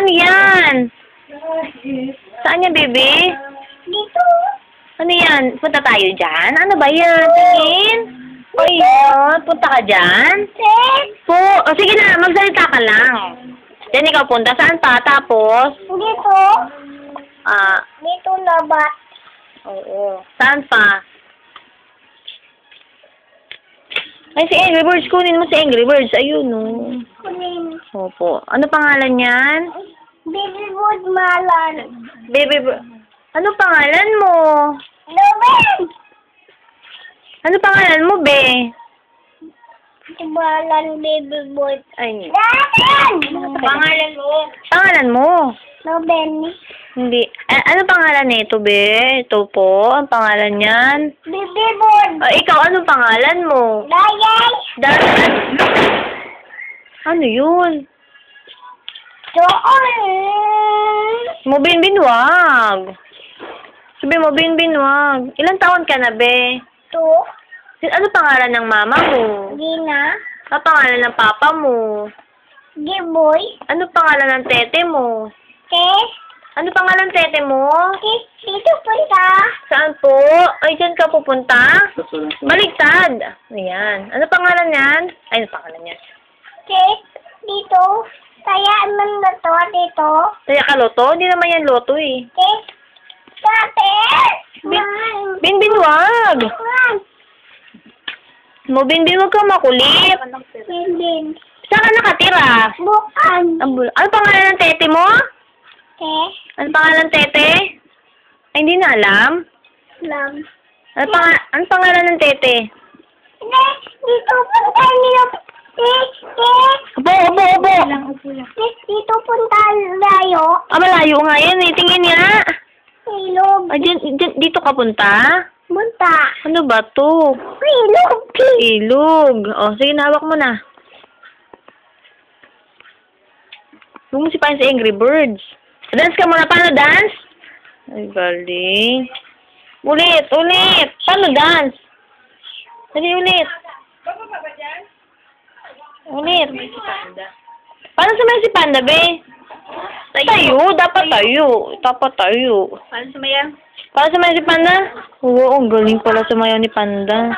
Ano yan? Saan yan, baby? Dito. Ano yan? Punta tayo dyan? Ano ba yan? Tingin? O yun, punta ka dyan? Po, o sige na, magsalita ka lang. Diyan ikaw punta. Saan pa? Tapos? Dito. Dito labat. Oo. Saan pa? Ay, si Angry Birds. Kunin mo si Angry Birds. Ayun, no. Kunin. Opo. Ano pangalan yan? Baby Wood Malan. Baby Ano pangalan mo? Loben! Ano pangalan mo, be? Malan Baby Wood. Ay, hindi. Dadan! Pangalan mo? Pangalan mo? Loben. Hindi. Ano pangalan nito, be? Ito po. Ang pangalan niyan? Baby Wood. Ikaw, ano pangalan mo? Dayay. Dan. Ano yun? Doon. Mo binbinwag. Sabi mo, binbinwag. Ilang taon ka na, be? To. Ano pangalan ng mama mo? Gina. Ano pangalan ng papa mo? Giboy. Ano pangalan ng tete mo? Te. Ano pangalan ng tete mo? Dito punta. Saan po? Ay, dyan ka pupunta? Baligtad. Ayan. Ano pangalan niyan? Ay, ano pangalan niyan? Te. Dito. Kaya man na to dito. Kaya ka loto? Hindi naman yan loto eh. Te. Tate. Binbinwag. Mo binbinwag ka makulit. Hindi. Saan ka nakatira? Bukan. Ano pangalan ng tete mo? Te. Ano pangalan ng tete? Ay, hindi na alam. Lam. Ano pangalan ng tete? Te. Dito punta niyo. Te. Opo, opo, opo. Te. Dito punta layo. Malayo nga yan eh. Tingin nga. Ilog. Dito ka punta? Punta. Ano ba to? Ilog. Ilog. O, sige, hawak mo na. Huwag mo sipahin si Angry Birds. Dance ka muna. Paano dance? Ay, galing. Ulit, ulit. Paano dance? Dali, ulit. Ulit. Paano sumayaw si Panda, be? Tayo. Dapat tayo. Dapat tayo. Paano sumayaw? Paano sumayaw si Panda? Oo, ang galing pala sumayaw ni Panda.